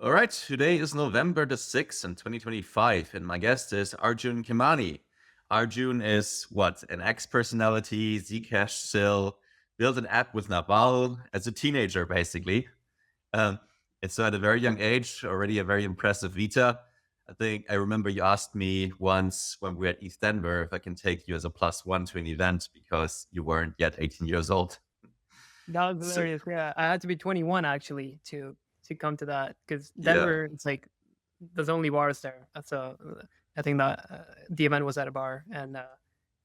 All right, today is November the 6th in 2025, and my guest is Arjun Khemani. Arjun is what? An ex personality, Zcash still, built an app with Naval as a teenager, basically. Um, and so at a very young age, already a very impressive Vita. I think I remember you asked me once when we were at East Denver if I can take you as a plus one to an event because you weren't yet 18 years old. That was So, hilarious. Yeah, I had to be 21 actually to come to that because yeah. Denver, it's like there's only bars there. That's I think that the event was at a bar, and I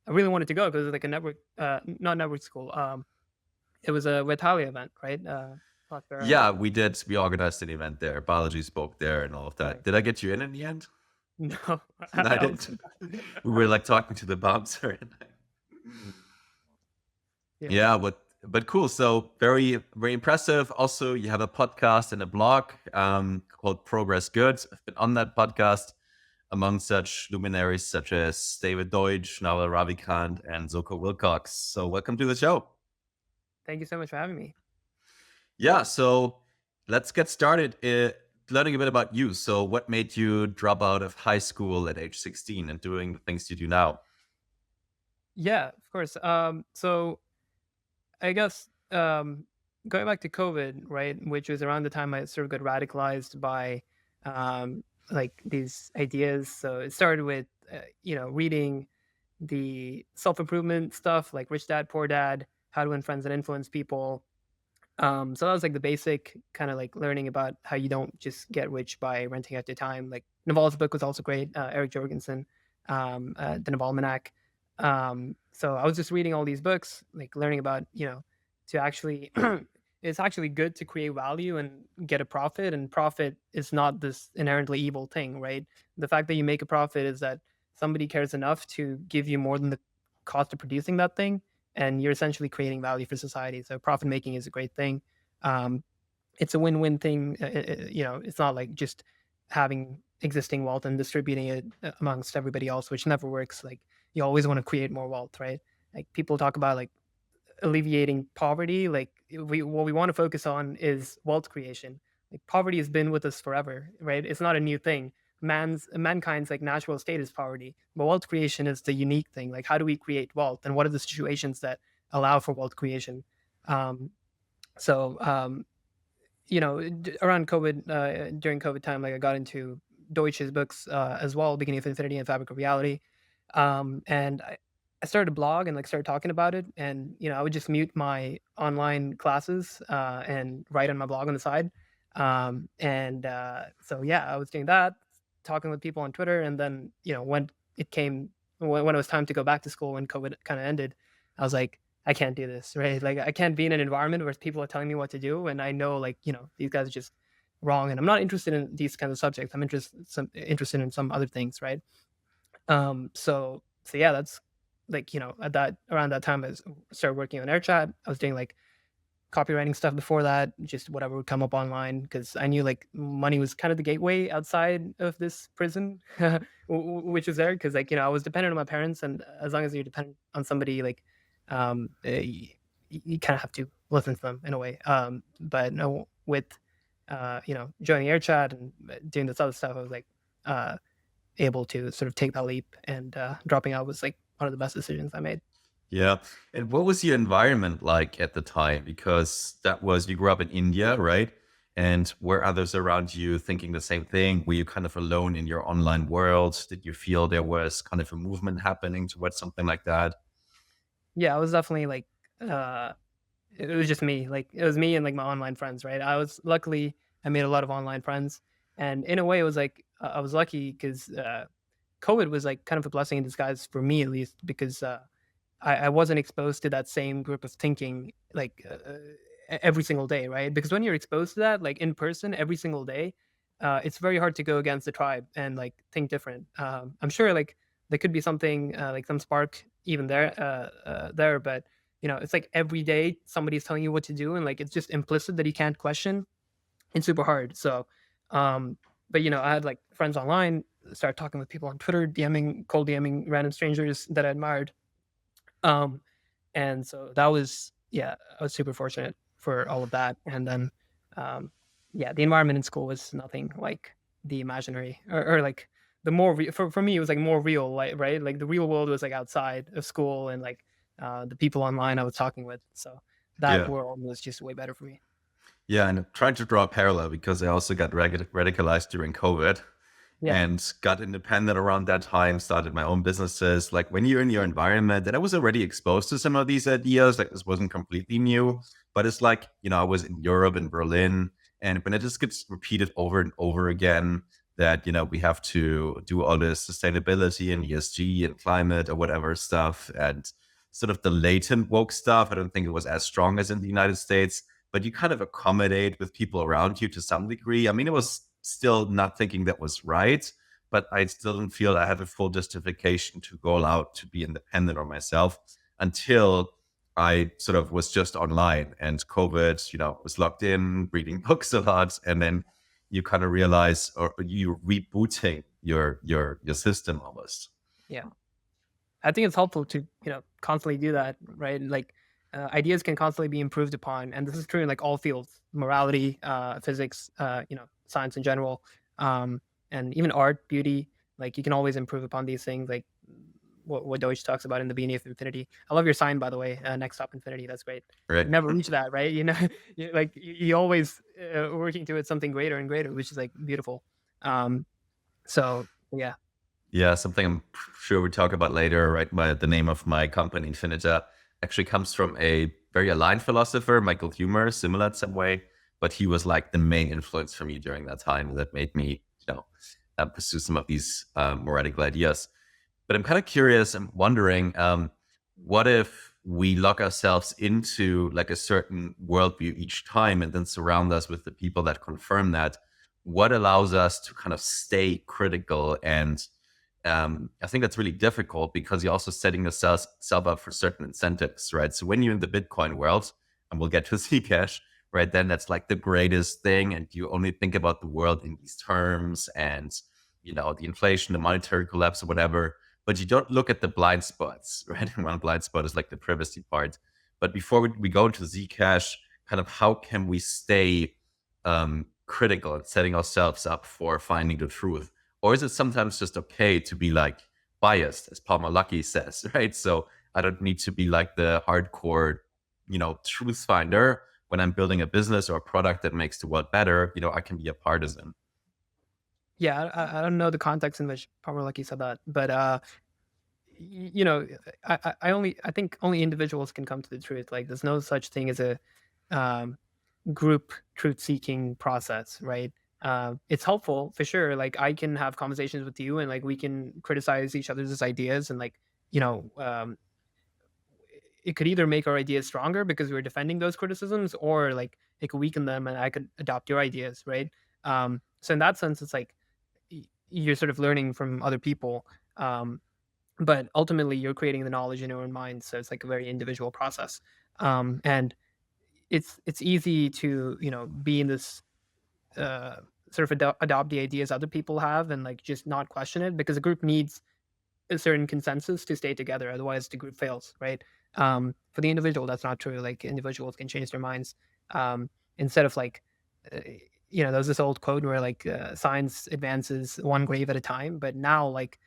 really wanted to go because it was like a network, not network school. It was a Vitalia event, right? Prospera, Yeah, we did. We organized an event there. Balaji spoke there and all of that. right? Did I get you in the end? No, No, I I was didn't. We were like talking to the bouncer. yeah. Yeah, but cool. So very very impressive. Also, you have a podcast and a blog called Progress Good. I've been on that podcast among such luminaries such as David Deutsch, Naval and Zoko Wilcox. So welcome to the show. Thank you so much for having me. Yeah, so let's get started learning a bit about you. So what made you drop out of high school at age 16 and doing the things you do now? Yeah, of course. So I guess going back to COVID, right, which was around the time I sort of got radicalized by like these ideas. So it started with reading the self improvement stuff like Rich Dad Poor Dad, How to Win Friends and Influence People. So that was like the basic kind of like learning about how you don't just get rich by renting out your time. Like Naval's book was also great. Eric Jorgensen, the Naval Almanac. So I was just reading all these books, like learning about to actually it's actually good to create value and get a profit. And profit is not this inherently evil thing, right? The fact that you make a profit is that somebody cares enough to give you more than the cost of producing that thing, and you're essentially creating value for society. So profit making is a great thing. Um, it's a win-win thing. It's not like just having existing wealth and distributing it amongst everybody else, which never works. Like you always want to create more wealth, right? Like people talk about like alleviating poverty. Like what we want to focus on is wealth creation. Like poverty has been with us forever, right? It's not a new thing. Mankind's like natural state is poverty, but wealth creation is the unique thing. Like how do we create wealth, and what are the situations that allow for wealth creation? Um, so around COVID, during COVID time, like I got into Deutsch's books as well, Beginning of Infinity and Fabric of Reality. And I started a blog and like started talking about it. And, I would just mute my online classes and write on my blog on the side. So, yeah, I was doing that, talking with people on Twitter. And then, when it was time to go back to school when COVID kind of ended, I was like, I can't do this, right? Like I can't be in an environment where people are telling me what to do, and I know, like, these guys are just wrong, and I'm not interested in these kinds of subjects. I'm interested in some other things, right? So yeah, that's like at that around that time started working on AirChat. I was doing like copywriting stuff before that, just whatever would come up online because I knew like money was kind of the gateway outside of this prison, which was there because like I was dependent on my parents, and as long as you're dependent on somebody, like you kind of have to listen to them in a way. But no, with joining AirChat and doing this other stuff, I was like able to sort of take that leap, and dropping out was like one of the best decisions I made. Yeah. And what was your environment like at the time? Because that was, you grew up in India, right? And were others around you thinking the same thing? Were you kind of alone in your online world? Did you feel there was kind of a movement happening towards something like that? Yeah, I was definitely like uh it was just me, like, it was me and, like, my online friends, right? I made a lot of online friends, and in a way, it was like, I was lucky 'cause, COVID was, like, kind of a blessing in disguise for me, at least, because, I wasn't exposed to that same group of thinking, like, every single day, right? Because when you're exposed to that, like, in person every single day, it's very hard to go against the tribe and, like, think different. I'm sure, like, there could be something, like, some spark even there, but it's like every day somebody's telling you what to do, and like it's just implicit that you can't question. It's super hard. So, but I had like friends online, started talking with people on Twitter, cold DMing random strangers that I admired. Um, and so that was, yeah, I was super fortunate for all of that. And then, um, yeah, the environment in school was nothing like the imaginary, or like the more for me it was like more real, like, right, like the real world was like outside of school, and like the people online I was talking with, so that Yeah. world was just way better for me. Yeah, and I'm trying to draw a parallel because I also got radicalized during COVID Yeah. and got independent around that time, started my own businesses. Like when you're in your environment, that I was already exposed to some of these ideas, like this wasn't completely new, but it's like, I was in Europe, in Berlin, and when it just gets repeated over and over again, that, we have to do all this sustainability and ESG and climate or whatever stuff, and sort of the latent woke stuff. I don't think it was as strong as in the United States, but you kind of accommodate with people around you to some degree. I mean, it was still not thinking that was right, but I still didn't feel I had a full justification to go out to be independent on myself until I sort of was just online and COVID, was locked in, reading books a lot, and then you kind of realize, or you rebooting your system almost. Yeah, I think it's helpful to constantly do that, right? Like ideas can constantly be improved upon, and this is true in like all fields: morality, physics, science in general, um, and even art, beauty. Like you can always improve upon these things. Like what Deutsch talks about in the beginning of infinity. I love your sign, by the way. Next stop infinity. That's great. Right. You never reach that, right? Like you always working towards something greater and greater, which is like beautiful. Um, so yeah, Yeah, something I'm sure we talk about later, right? The name of my company, Infinita, actually comes from a very aligned philosopher, Michael Humer, similar in some way, but he was like the main influence for me during that time that made me, pursue some of these more radical ideas. But I'm kind of curious. I'm wondering, what if we lock ourselves into like a certain worldview each time and then surround us with the people that confirm that? What allows us to kind of stay critical? And I think that's really difficult because you're also setting yourself up for certain incentives, right? So when you're in the Bitcoin world, and we'll get to Zcash, right? Then that's like the greatest thing, and you only think about the world in these terms, and the inflation, the monetary collapse, or whatever. But you don't look at the blind spots, right? And one blind spot is like the privacy part. But before we go into Zcash, kind of how can we stay critical and setting ourselves up for finding the truth? Or is it sometimes just okay to be like biased, as Palmer Luckey says, right? So I don't need to be like the hardcore, truth finder when I'm building a business or a product that makes the world better. I can be a partisan. yeah. I don't know the context in which Palmer Luckey said that, but I think only individuals can come to the truth. Like there's no such thing as a um, group truth seeking process, right? It's helpful for sure. Like I can have conversations with you, and like we can criticize each other's ideas, and like you know, um, it could either make our ideas stronger because we're defending those criticisms, or like it could weaken them, and I could adopt your ideas, right? So in that sense, it's like you're sort of learning from other people. But ultimately you're creating the knowledge in your own mind, so it's like a very individual process. And it's easy to be in this uh, sort of adopt the ideas other people have, and like just not question it, because a group needs a certain consensus to stay together, otherwise the group fails, right? For the individual, that's not true. Like individuals can change their minds. Instead of like uh, there was this old quote where like science advances one grave at a time, but now like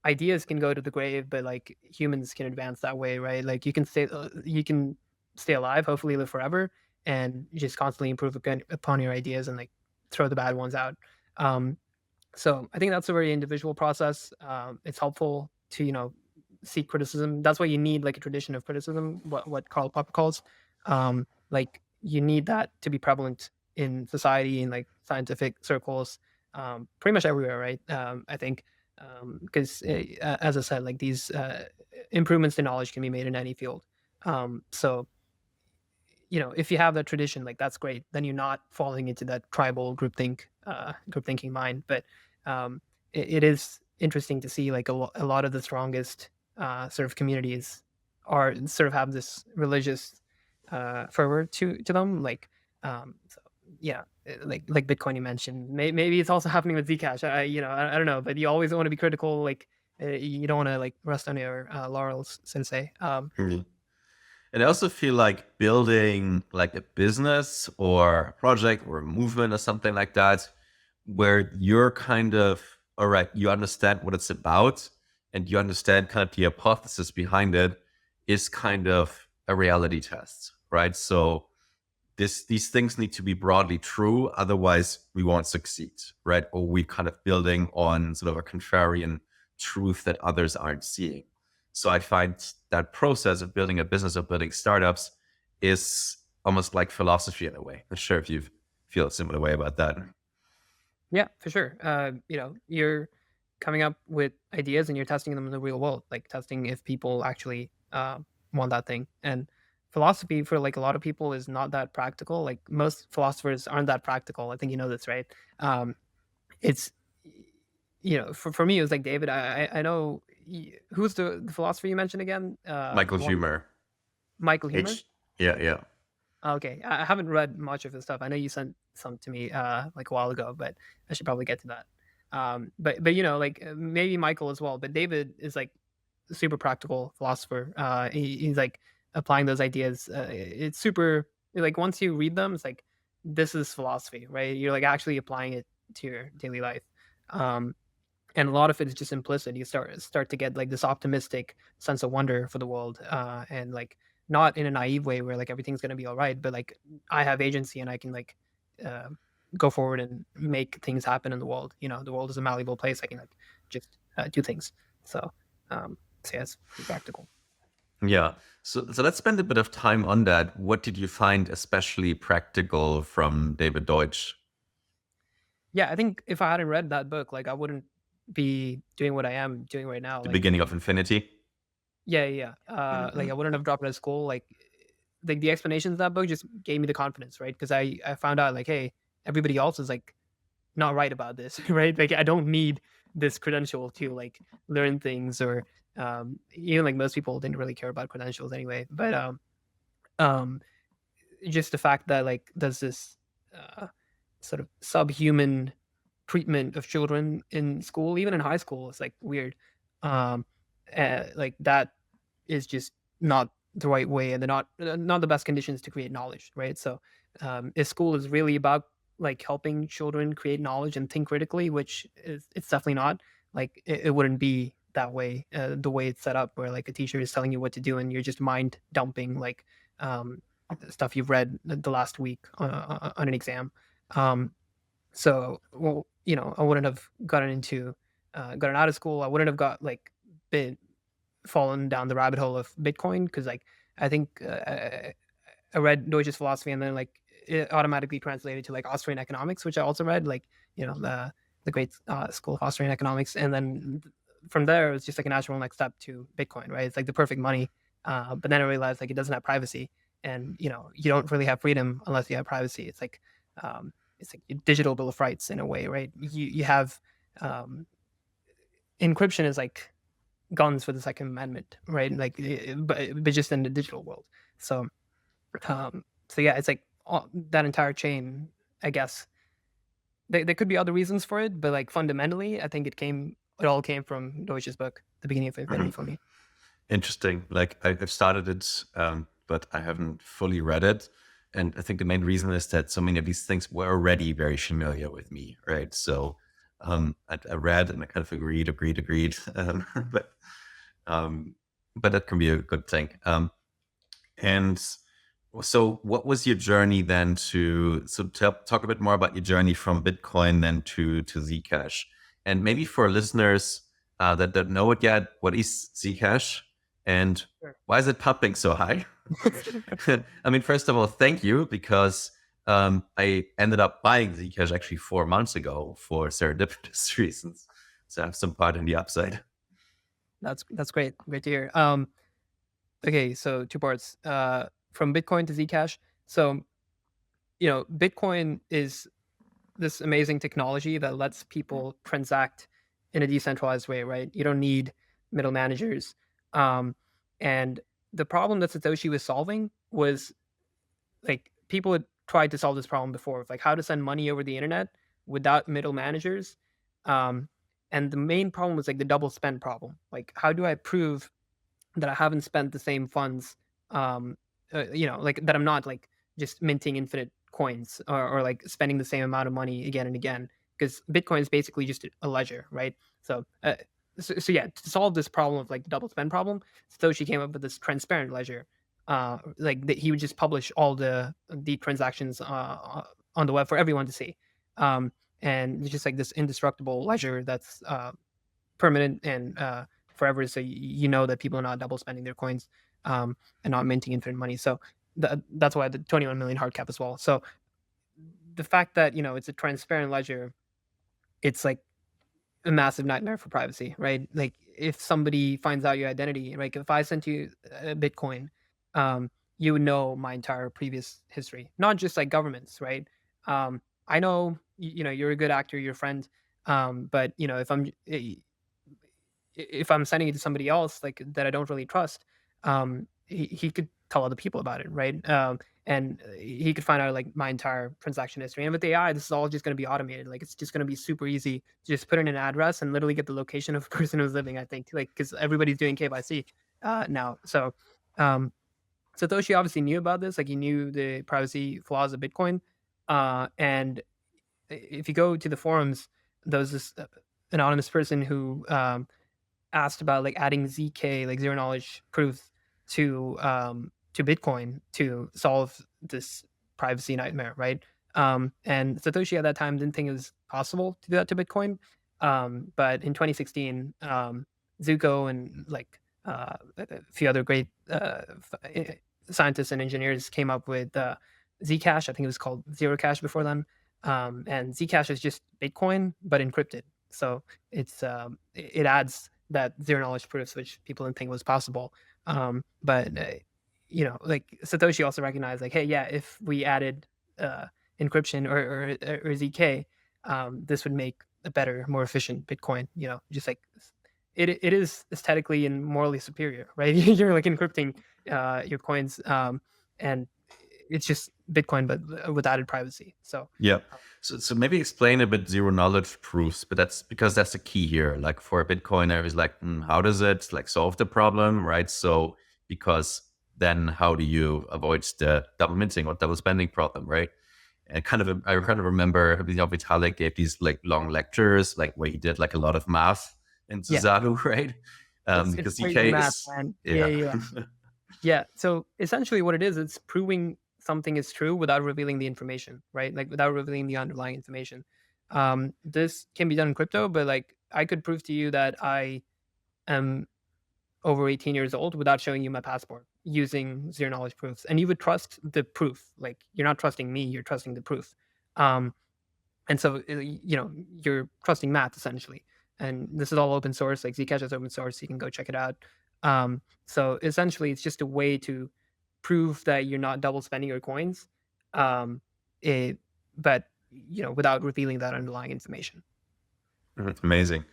ideas can go to the grave, but like humans can advance that way, right? Like you can stay alive, hopefully live forever, and you just constantly improve upon your ideas, and like throw the bad ones out. Um, so I think that's a very individual process. It's helpful to seek criticism. That's why you need like a tradition of criticism. What Karl Popper calls, like you need that to be prevalent in society, in like scientific circles, pretty much everywhere, right? I think because as I said, like these improvements to knowledge can be made in any field. So if you have that tradition, like that's great. Then you're not falling into that tribal group thinking mind. But it is interesting to see like a lot of the strongest sort of communities are sort of have this religious fervor to them. Like so yeah, like Bitcoin you mentioned. Maybe it's also happening with Zcash. I don't know, but you always want to be critical. Like you don't want to like rest on your laurels, so to say. Mhm. And I also feel like building like a business or a project or a movement or something like that, where you're kind of, all right, you understand what it's about and you understand kind of the hypothesis behind it, is kind of a reality test, right? So these things need to be broadly true, otherwise we won't succeed, right? Or we kind of building on sort of a contrarian truth that others aren't seeing. So I find that process of building a business or building startups is almost like philosophy in a way. Not sure if you feel a similar way about that. Yeah, for sure. You're coming up with ideas and you're testing them in the real world, like testing if people actually want that thing. And philosophy for like a lot of people is not that practical. Like most philosophers aren't that practical. I think you know this, right? Um, it's for me it was like David. I know who's the philosopher you mentioned again? Michael The one Humer. Michael Humer. H. Yeah, yeah. Okay, I haven't read much of his stuff. I know you sent some to me like a while ago, but I should probably get to that. But like maybe Michael as well. But David is like a super practical philosopher. He's like applying those ideas. It's super like once you read them, it's like this is philosophy, right? You're like actually applying it to your daily life. Um, and a lot of it is just implicit. You start to get like this optimistic sense of wonder for the world, and like not in a naive way where like everything's gonna be all right, but like I have agency and I can like uh, go forward and make things happen in the world. The world is a malleable place. I can like just do things. So, so yeah, it's pretty practical. Yeah. So let's spend a bit of time on that. What did you find especially practical from David Deutsch? Yeah, I think if I hadn't read that book, like I wouldn't be doing what I am doing right now. The Like beginning of Infinity? yeah, yeah, yeah. Like I Mhm. wouldn't have dropped out of school. Like the explanations of that book just gave me the confidence, right? Because I found out like, hey, everybody else is like not right about this, right? Like I don't need this credential to like learn things or even like most people didn't really care about credentials anyway. But um just the fact that like there's this uh sort of subhuman treatment of children in school, even in high school, it's like weird. Um like that is just not the right way, and they're not the best conditions to create knowledge, right? So if school is really about like helping children create knowledge and think critically, which is it's definitely not, like it wouldn't be that way, the way it's set up where like a teacher is telling you what to do and you're just mind dumping like um, stuff you've read the last week on an exam. um, so well, I wouldn't have gotten out of school. I wouldn't have got like been fallen down the rabbit hole of Bitcoin because like I think I read Deutsch's philosophy and then like it automatically translated to like Austrian economics, which I also read, like the great school of Austrian economics, and then from there it was just like a natural next step to Bitcoin, right? It's like the perfect money, but then I realized like it doesn't have privacy, and you don't really have freedom unless you have privacy. It's like a digital bill of rights in a way, right? You have um, encryption is like guns for the Second Amendment, right? Like, but just in the digital world. So, so yeah, it's like that entire chain. I guess there could be other reasons for it, but like fundamentally, I think it all came from Deutsch's book, The Beginning of Infinity, for me. Interesting. Like I've started it, but I haven't fully read it. And I think the main reason is that so many of these things were already very familiar with me, right? So I read and I kind of agreed. Um, but that can be a good thing. And so what was your journey then talk a bit more about your journey from Bitcoin then to Zcash? And maybe for listeners that don't know it yet, what is Zcash and Sure. why is it pumping so high? I mean, first of all, thank you because I ended up buying Zcash actually 4 months ago for serendipitous reasons. So I have some part in the upside. That's great. Great to hear. Okay, so two parts. From Bitcoin to Zcash. So Bitcoin is this amazing technology that lets people transact in a decentralized way, right? You don't need middle managers. Um, and the problem that Satoshi was solving was like people had tried to solve this problem before, of, like how to send money over the internet without middle managers. Um, and the main problem was like the double spend problem. Like, how do I prove that I haven't spent the same funds like that I'm not like just minting infinite coins, or like spending the same amount of money again and again, because Bitcoin is basically just a ledger, right? So, so yeah, to solve this problem of like the double spend problem, Satoshi came up with this transparent ledger. Like that he would just publish all the transactions on the web for everyone to see. And it's just like this indestructible ledger that's permanent and forever. So you know that people are not double spending their coins, and not minting infinite money. So that's why the 21 million hard cap as well. So the fact that it's a transparent ledger, it's like a massive nightmare for privacy, right? Like if somebody finds out your identity, like if I sent you a Bitcoin, um, you would know my entire previous history, not just like governments, right? I know you're a good actor, you're a friend, but if I'm sending it to somebody else like that I don't really trust, he could tell other people about it, right? And he could find out like my entire transaction history. And with AI, this is all just going to be automated. Like it's just going to be super easy to just put in an address and literally get the location of the person who's living. I think like because everybody's doing KYC now. So um, Satoshi obviously knew about this. Like he knew the privacy flaws of Bitcoin. And if you go to the forums, there was this anonymous person who asked about like adding ZK, like zero knowledge proofs, to Bitcoin to solve this privacy nightmare, right? And Satoshi at that time didn't think it was possible to do that to Bitcoin. But in 2016, Zuko and like a few other great scientists and engineers came up with Zcash. I think it was called Zero Cash before then. And Zcash is just Bitcoin but encrypted. So it adds that zero knowledge proofs, which people didn't think was possible. But like Satoshi also recognized, like, hey, yeah, if we added encryption or ZK, this would make a better, more efficient Bitcoin. Just like it is aesthetically and morally superior, right? You're like encrypting your coins, and it's just Bitcoin, but with added privacy. So Yeah. uh, So maybe explain a bit zero knowledge proofs, but that's because that's the key here. Like for a Bitcoiner, is like, how does it like solve the problem, right? So because then how do you avoid the double minting or double spending problem, right? And I kind of remember Vitalik gave these like long lectures, like where he did like a lot of math in yeah, Suzaru, right? it's Because crazy ZK math, is, man. Yeah, yeah. yeah, yeah. Yeah. So essentially, what it is, it's proving something is true without revealing the information, right? Like without revealing the underlying information. This can be done in crypto, but like I could prove to you that I am over 18 years old without showing you my passport using zero knowledge proofs, and you would trust the proof. Like you're not trusting me, you're trusting the proof. Um, and so you're trusting math essentially, and this is all open source. Like Zcash is open source, you can go check it out. So essentially it's just a way to prove that you're not double spending your coins, um it but without revealing that underlying information. Amazing.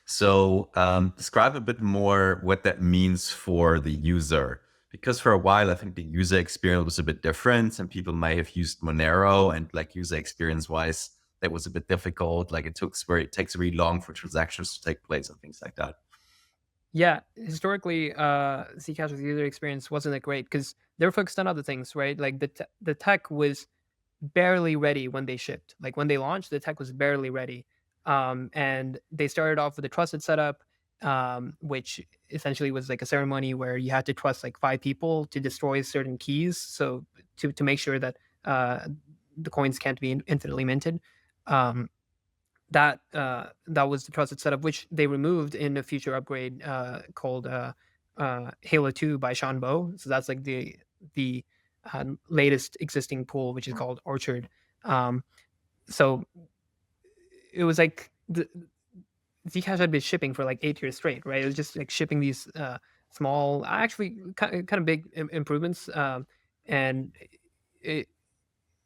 So, describe a bit more what that means for the user. Because for a while, I think the user experience was a bit different, and people might have used Monero, and like user experience wise, that was a bit difficult. Like it takes very long for transactions to take place and things like that. Yeah, historically, Zcash's user experience wasn't that great because they were focused on other things, right? Like the tech was barely ready when they shipped. Like when they launched, the tech was barely ready. And they started off with a trusted setup, which essentially was like a ceremony where you had to trust like five people to destroy certain keys. So to make sure that the coins can't be infinitely minted. Um, that was the trusted setup, which they removed in a future upgrade called Halo 2 by Sean Bo. So that's like the latest existing pool, which is called Orchard. Um, so it was like Zcash had been shipping for like 8 years straight, right? It was just like shipping these small, actually kind of big improvements, and it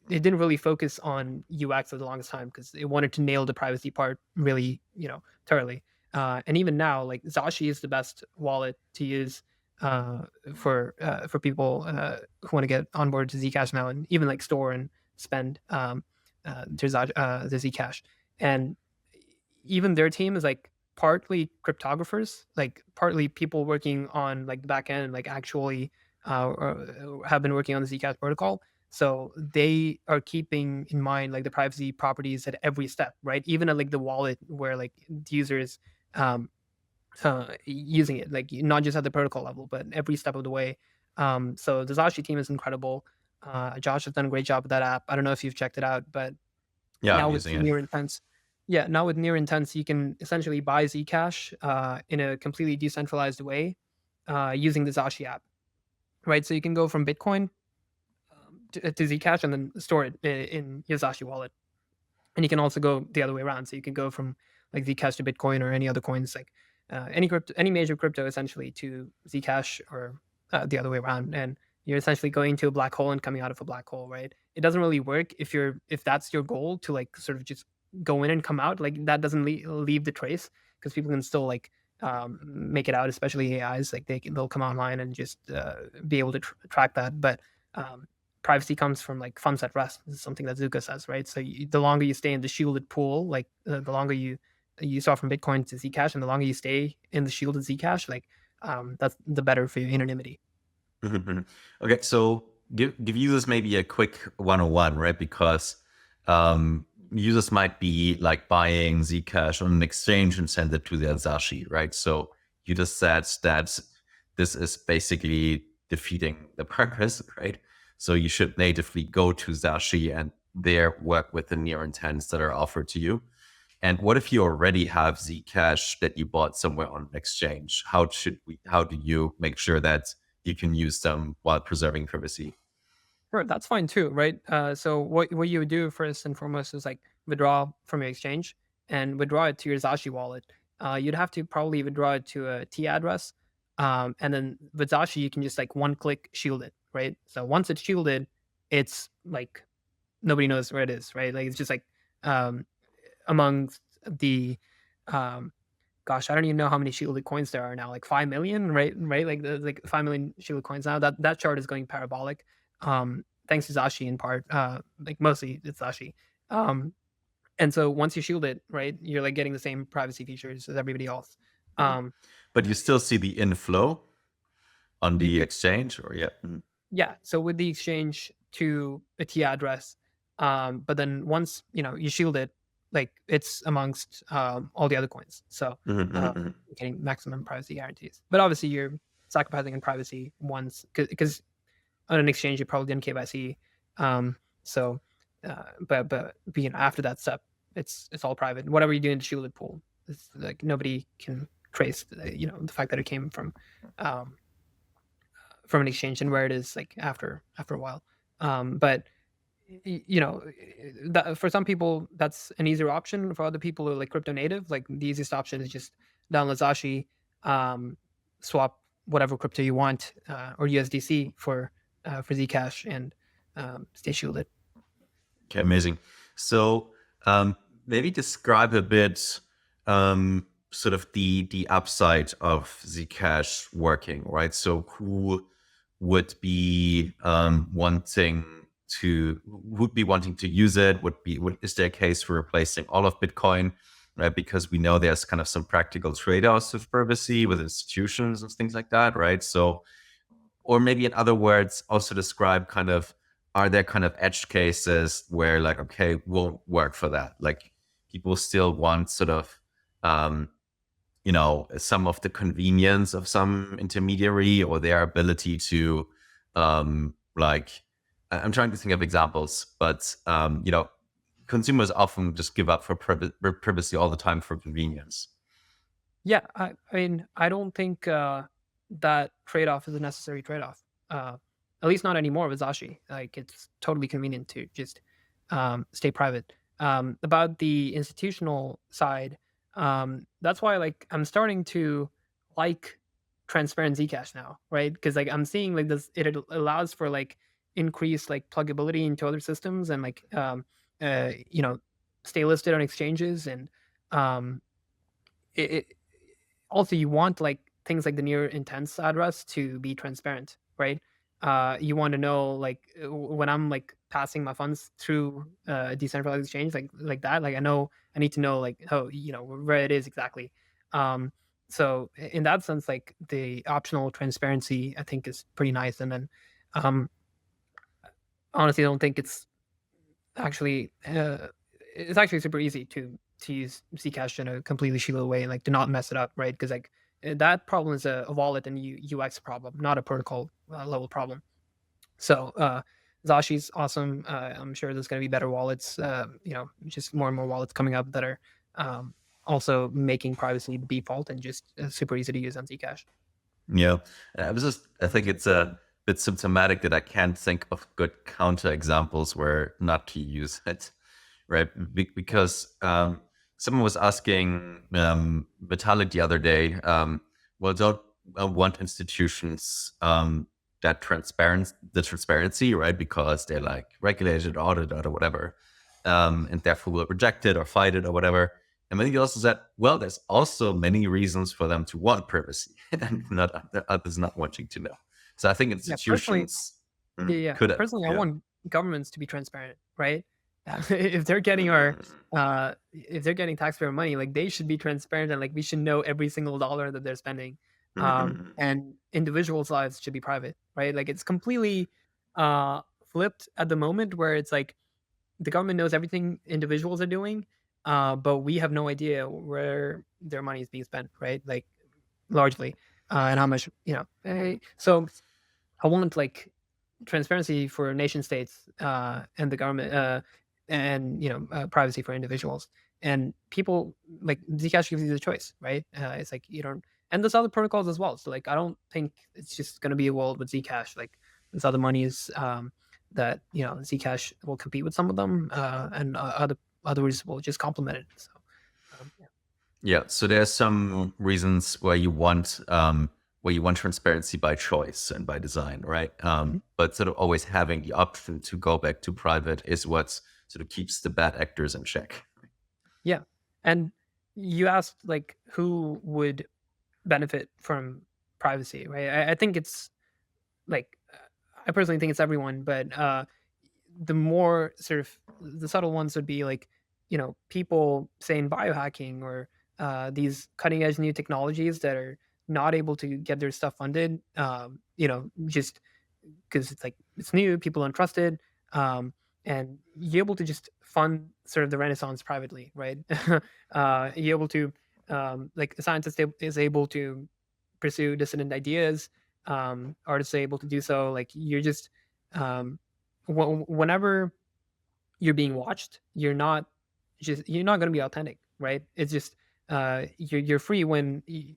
it didn't really focus on UX for the longest time because it wanted to nail the privacy part really, thoroughly. And even now, like Zashi is the best wallet to use uh, for people who want to get on board to Zcash now, and even like store and spend the Zcash. And even their team is like partly cryptographers, like partly people working on like the back end, like actually or have been working on the Zcash protocol. So they are keeping in mind like the privacy properties at every step, right? Even at like the wallet where like the users um, using it, like not just at the protocol level, but every step of the way. So the Zashi team is incredible. Josh has done a great job with that app. I don't know if you've checked it out, but Yeah, I'm now with using it. Near Intense, yeah, now with Near Intense, you can essentially buy Zcash in a completely decentralized way using the Zashi app, right? So you can go from Bitcoin to Zcash and then store it in your Zashi wallet. And you can also go the other way around. So you can go from like Zcash to Bitcoin or any other coins, like any major crypto, essentially to Zcash or the other way around. And you're essentially going into a black hole and coming out of a black hole, right? It doesn't really work if that's your goal to like sort of just go in and come out. Like that doesn't leave the trace because people can still like make it out, especially AIs. Like they'll come online and just be able to track that. But um, privacy comes from like funds at rest. This is something that Zuka says, right? So the longer you stay in the shielded pool, like the longer you saw from Bitcoin to Zcash, and the longer you stay in the shielded Zcash, like that's the better for your anonymity. Mhm. Okay, so give users maybe a quick 101, right? Because um, users might be like buying Zcash on an exchange and send it to their Zashi, right? So you just said that this is basically defeating the purpose, right? So you should natively go to Zashi and there work with the near intents that are offered to you. And what if you already have Zcash that you bought somewhere on an exchange? How do you make sure that you can use them while preserving privacy? Sure, that's fine too, right? So what you would do first and foremost is like withdraw from your exchange and withdraw it to your Zashi wallet. You'd have to probably withdraw it to a T address, and then with Zashi you can just like one click shield it, right? So once it's shielded, it's like nobody knows where it is, right? Like it's just like um, amongst the um, gosh, I don't even know how many shielded coins there are now, like 5 million, right? Right, like there's like 5 million shielded coins now. That chart is going parabolic, thanks to Zashi in part. Like mostly it's Zashi. Um, and so once you shield it, right, you're like getting the same privacy features as everybody else. Mhm. Um, But you still see the inflow on y- the y- exchange, or yeah. Mhm. yeah, so with the exchange to a T address, but then once you shield it, like it's amongst all the other coins. So Mhm, mhm, mhm. you're getting maximum privacy guarantees. But obviously, you're sacrificing in privacy once because on an exchange you probably done KYC. So, but after that step, it's all private. Whatever you do in the shielded pool, it's like nobody can trace the fact that it came um, from an exchange and where it is like after a while. But you know, that, for some people that's an easier option. For other people who are like crypto native, like the easiest option is just download Zashi, swap whatever crypto you want or USDC for Zcash and stay shielded. Okay, amazing. So um, maybe describe a bit sort of the upside of Zcash working, right? So who would be wanting to use it? Is there a case for replacing all of Bitcoin? Right, because we know there's kind of some practical trade-offs with privacy with institutions and things like that, right? So or maybe in other words also describe kind of, are there kind of edge cases where like, okay, won't work for that, like people still want sort of um some of the convenience of some intermediary or their ability to like I'm trying to think of examples, but consumers often just give up for privacy all the time for convenience. Yeah, I mean, I don't think that trade off is a necessary trade off. At least not anymore with Zashi. Like it's totally convenient to just stay private. About the institutional side, that's why like I'm starting to like transparent Zcash now, right? Because like I'm seeing like this, it allows for like increased like pluggability into other systems and like you know stay listed on exchanges and um, it also you want like things like the near intense address to be transparent, right? You want to know like when I'm like passing my funds through a decentralized exchange like that, like I need to know like where it is exactly. um So in that sense, like the optional transparency, I think is pretty nice. And then, um, honestly, I don't think actually it's actually super easy to use Zcash in a completely shielded way and like to not mess it up, right? Because like that problem is a wallet and UX problem, not a protocol level problem. So Zashi's awesome. I'm sure there's going to be better wallets. Just more and more wallets coming up that are um, also making privacy the default and just super easy to use on Zcash. Yeah, I think it's a bit symptomatic that I can't think of good counter examples where not to use it, right? Because someone was asking Vitalik the other day, well, don't want institutions the transparency, right? Because they're like regulated, audited, or whatever, and therefore will reject it or fight it or whatever. And then he also said, well, there's also many reasons for them to want privacy and not others not wanting to know. So I think Yeah, personally, institutions yeah. could have, Personally, I yeah. want governments to be transparent, right? if they're getting our if they're getting taxpayer money, like they should be transparent and like we should know every single dollar that they're spending. And individuals' lives should be private, right? Like it's completely flipped at the moment where it's like the government knows everything individuals are doing, but we have no idea where their money is being spent, right? Like largely, and how much, So I want like transparency for nation states and the government, and privacy for individuals. And people like Zcash gives you the choice, right? It's like you don't, and there's other protocols as well. So like I don't think it's just going to be a world with Zcash. Like there's other monies that Zcash will compete with some of them, and others will just complement it. So yeah. Yeah, so there's some reasons where you want transparency by choice and by design, right? Mhm. But sort of always having the option to go back to private is what sort of keeps the bad actors in check. Yeah, and you asked like who would benefit from privacy, right? I think it's like I personally think it's everyone, but the more sort of the subtle ones would be like people saying biohacking or these cutting edge new technologies that are not able to get their stuff funded, just because it's like it's new, people don't trust it, and you're able to just fund sort of the renaissance privately, right? You're able to like a scientist is able to pursue dissident ideas, artists are able to do so. Like you're just um, whenever you're being watched, you're not going to be authentic, right? It's just you're free when you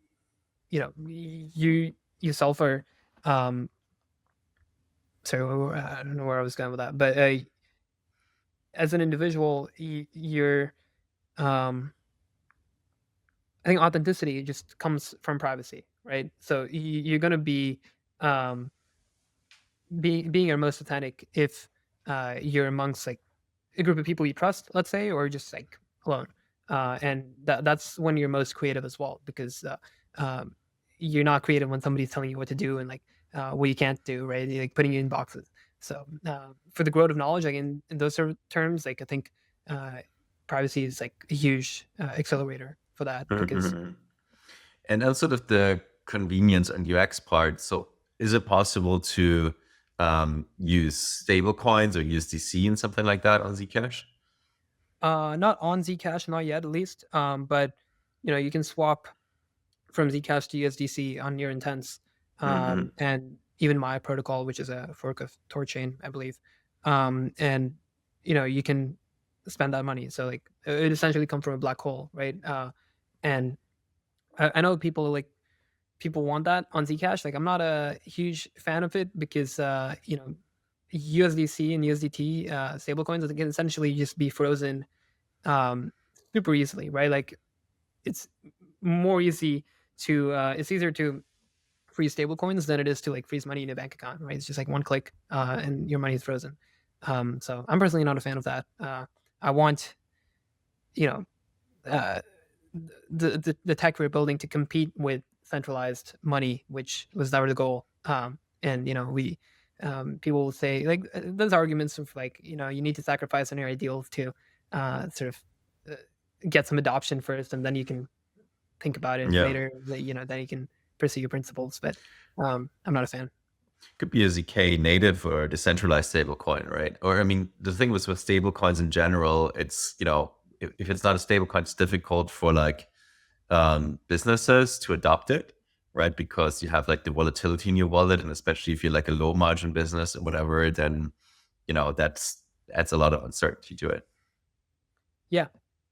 suffer. Um, so I don't know where I was going with that, but as an individual, you're um, I think authenticity just comes from privacy, right? So you're going to be um, being your most authentic if you're amongst like a group of people you trust, let's say, or just like alone. And that's when you're most creative as well, because you're not creative when somebody's telling you what to do and like what you can't do, right? Like putting you in boxes. So for the growth of knowledge, like in those sort of terms, like I think uh, privacy is like a huge accelerator for that because And then sort of the convenience and UX part. So is it possible to use stable coins or USDC and something like that on Zcash? not on Zcash, not yet at least, but you can swap from Zcash to USDC on your intents, Hmm. and even my protocol, which is a fork of Torchain, I believe. And you can spend that money. So like it essentially come from a black hole, right? And I know people want that on Zcash. Like I'm not a huge fan of it because USDC and USDT stablecoins can essentially just be frozen um, super easily, right? Like it's more easy to it's easier to freeze stable coins than it is to like freeze money in a bank account, right? It's just like one click and your money is frozen. So I'm personally not a fan of that. I want you know uh, the tech we're building to compete with centralized money, which was never the goal. And we people will say like there's arguments of like you need to sacrifice on your ideals to sort of uh, get some adoption first, and then you can think about it Yeah. later. That then you can pursue your principles. But I'm not a fan. Could be a ZK native or decentralized stablecoin, right? Or I mean, the thing with stablecoins in general, it's if it's not a stablecoin, it's difficult for like businesses to adopt it, right? Because you have like the volatility in your wallet, and especially if you're like a low margin business or whatever, then that's adds a lot of uncertainty to it. Yeah,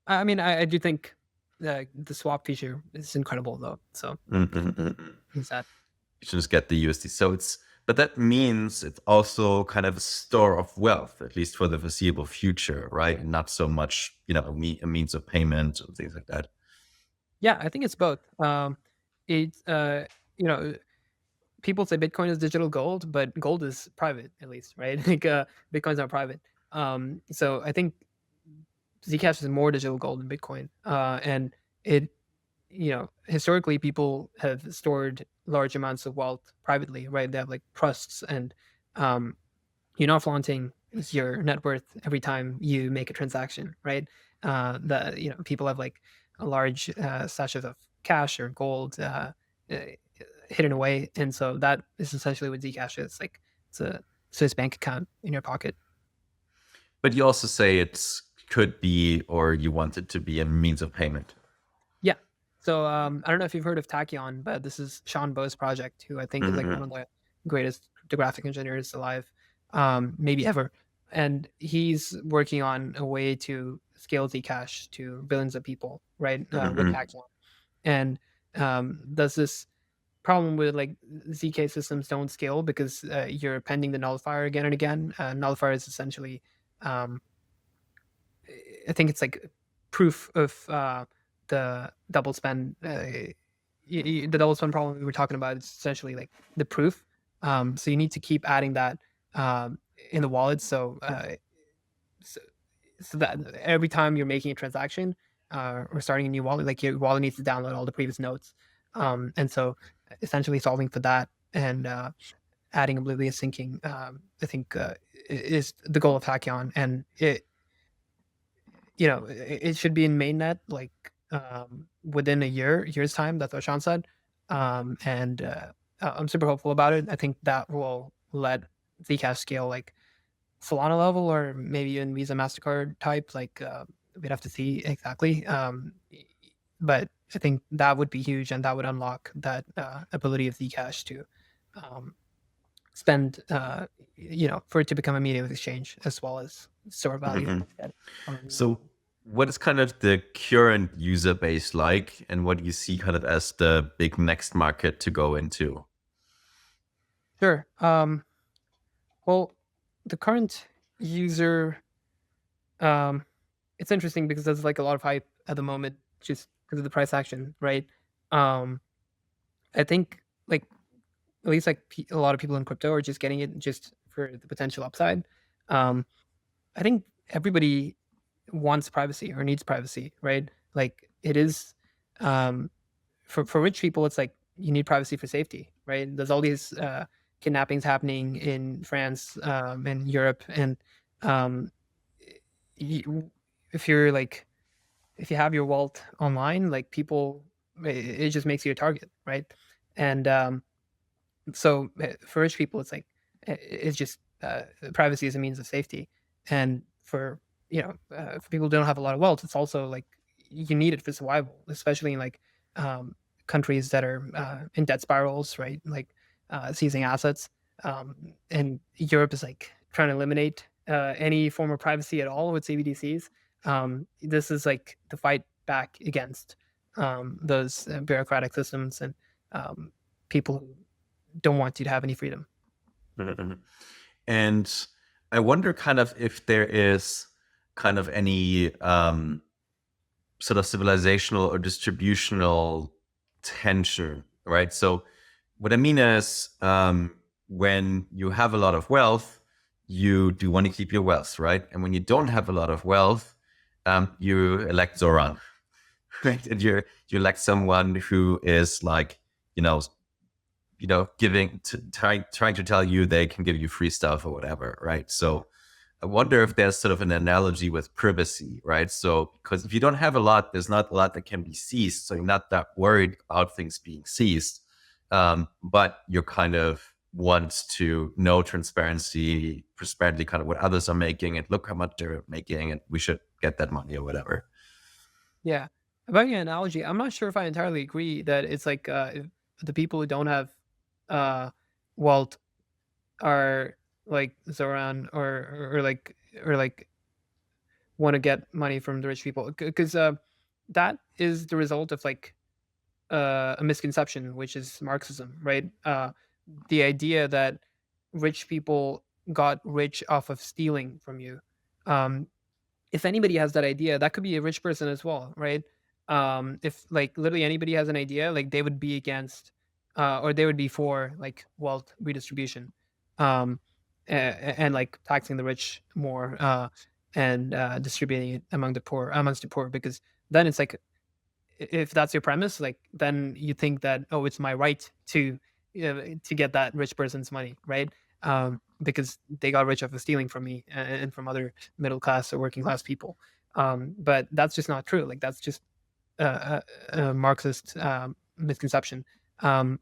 I mean, I do think the swap feature is incredible though. So Mm-mm-mm-mm. is that. You should just get the USD. But that means it's also kind of a store of wealth, at least for the foreseeable future, right? And not so much, a means of payment and things like that. Yeah, I think it's both. It you know, people say Bitcoin is digital gold, but gold is private, at least, right? Like Bitcoins are private. So I think Zcash is more digital gold than Bitcoin. And it, historically people have stored large amounts of wealth privately, right? They have like trusts, and um, you're not flaunting your net worth every time you make a transaction, right? That people have like a large stashes of cash or gold uh, hidden away, and so that is essentially what Zcash is. Like it's a Swiss bank account in your pocket. But you also say it could be, or you want it to be, a means of payment. Yeah. So I don't know if you've heard of Tachyon, but this is Sean Bo's project, who I think is like one Mm-hmm. of the greatest cryptographic engineers alive, maybe ever. And he's working on a way to scale Zcash to billions of people, right? With Mm-hmm. Tachyon. And there's this problem with like ZK systems don't scale because you're appending the nullifier again and again. Nullifier is essentially um, I think it's like proof of the double spend. The double spend problem we were talking about is essentially like the proof. So you need to keep adding that in the wallet. So, so that every time you're making a transaction or starting a new wallet, like your wallet needs to download all the previous nodes. And so essentially solving for that and adding oblivious syncing, I think is the goal of Hackathon. And it should be in mainnet like within a year's time. That's what Sean said, and I'm super hopeful about it. I think that will let Zcash scale like Solana level or maybe even Visa Mastercard type. Like we'd have to see exactly, but I think that would be huge, and that would unlock that ability of Zcash to um, spend, for it to become a medium of exchange as well as store value. Mm-hmm. So, what is kind of the current user base like, and what do you see kind of as the big next market to go into? Sure. Well, the current user, um, it's interesting because there's like a lot of hype at the moment just because of the price action, right? Um, I think like at least like a lot of people in crypto are just getting it just for the potential upside. Um, I think everybody wants privacy or needs privacy, right? Like it is um, for rich people, it's like you need privacy for safety, right? There's all these kidnappings happening in France and Europe, and um, you, if you're like if you have your wallet online, like people, it just makes you a target, right? And so for rich people, it's like it's just privacy is a means of safety, and for people who don't have a lot of wealth, it's also like you need it for survival, especially in like um, countries that are in debt spirals, right? Like seizing assets, and Europe is like trying to eliminate any form of privacy at all with CBDCs. This is like the fight back against those bureaucratic systems and people who don't want you to have any freedom. Mhm. And I wonder kind of if there is kind of any sort of civilizational or distributional tension, right? So what I mean is, when you have a lot of wealth, you do want to keep your wealth, right? And when you don't have a lot of wealth, you elect Zoran, right? And you elect someone who is like, you know, trying to tell you they can give you free stuff or whatever, right? So I wonder if there's sort of an analogy with privacy, right? So, because if you don't have a lot, there's not a lot that can be seized. So you're not that worried about things being seized. But you kind of want to know transparently kind of what others are making and look how much they're making and we should get that money or whatever. Yeah. About your analogy, I'm not sure if I entirely agree that it's like if the people who don't have uh wealth are like Zoran or like want to get money from the rich people because that is the result of like a misconception, which is Marxism, right? The idea that rich people got rich off of stealing from you. Um, if anybody has that idea, that could be a rich person as well, right? If like literally anybody has an idea, like they would be against, or they would be for like wealth redistribution, and like taxing the rich more, and distributing it amongst the poor, because then it's like if that's your premise, like then you think that, oh, it's my right to to get that rich person's money, right? Because they got rich off of stealing from me and from other middle class or working class people. But that's just not true. Like that's just a Marxist misconception. Um,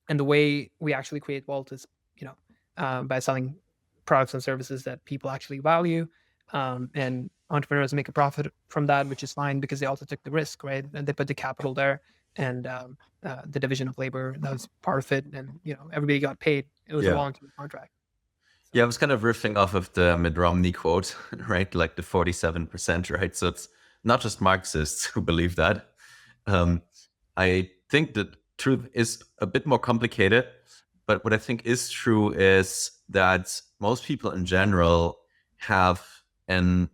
and the way we actually create wealth is, by selling products and services that people actually value, and entrepreneurs make a profit from that, which is fine because they also took the risk, right? And they put the capital there, and the division of labor, that was part of it, and everybody got paid. It was a Yeah. voluntary contract. Yeah, I So was kind of riffing off of the Mitt Romney quote, right? Like the 47%, right? So it's not just Marxists who believe that. Um, I think the truth is a bit more complicated, but what I think is true is that most people in general have an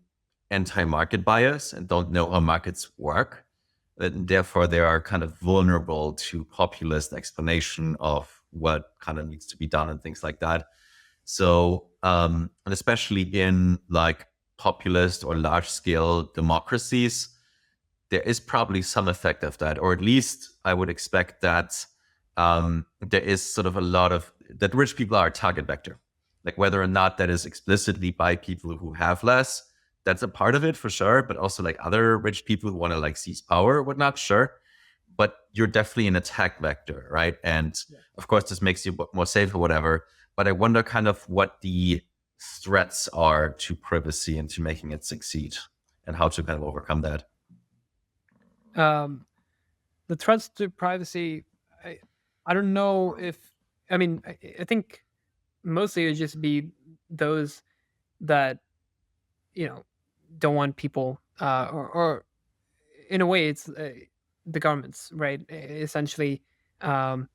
anti-market bias and don't know how markets work. And therefore, they are kind of vulnerable to populist explanation of what kind of needs to be done and things like that. So, and especially in like populist or large scale democracies, there is probably some effect of that, or at least I would expect that there is sort of a lot of that rich people are a target vector. Like whether or not that is explicitly by people who have less, that's a part of it for sure. But also like other rich people who want to like seize power or whatnot, sure. But you're definitely an attack vector, right? And yeah. of course, this makes you more safe or whatever. But I wonder kind of what the threats are to privacy and to making it succeed and how to kind of overcome that. um, the threats to privacy, I, I don't know if, I mean, I think mostly it would just be those that you know don't want people, or in a way it's the governments, right? Essentially. um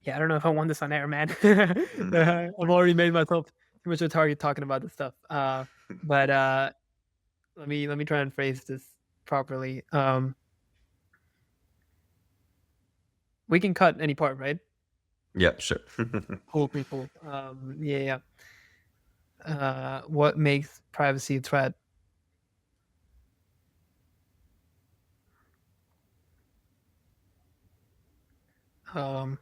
yeah, I don't know if I want this on air, man. I've already made myself too much of a target talking about this stuff. But let me try and phrase this properly. We can cut any part, right? Yeah, sure. Cool people. Yeah, yeah. What makes privacy a threat? um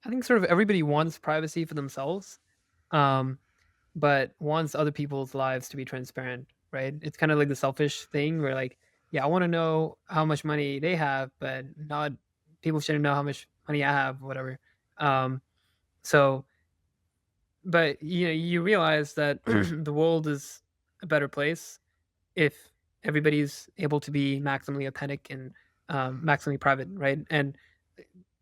I think sort of everybody wants privacy for themselves, um, but wants other people's lives to be transparent, right? It's kind of like the selfish thing where, like, yeah, I want to know how much money they have, but not people shouldn't know how much money I have, whatever. Um, so, but you realize that the world is a better place if everybody's able to be maximally authentic and maximally private, right? And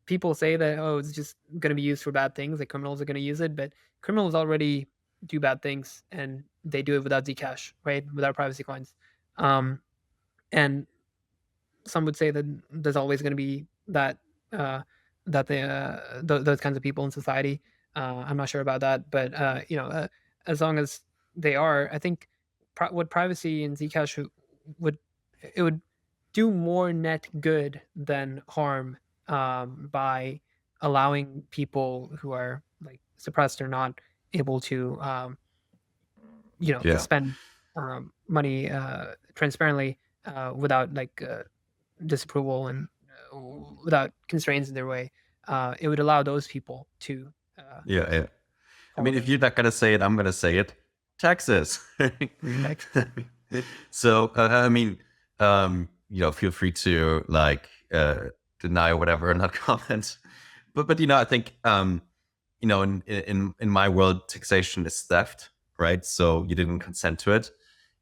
people say that, oh, it's just going to be used for bad things, like criminals are going to use it, but criminals already do bad things and they do it without Zcash, right? Without privacy coins. Um, and some would say that there's always going to be uh, those kinds of people in society. I'm not sure about that, but as long as they are, I think what privacy and Zcash would it would do more net good than harm, by allowing people who are like suppressed or not able to Yeah. spend money transparently, without like disapproval and without constraints in their way, it would allow those people to Yeah, yeah. I follow mean, if their you're not gonna say it, I'm gonna say it. Taxes. next. So, I mean, feel free to like deny or whatever, and not comment. But I think in my world, taxation is theft, right? So you didn't consent to it,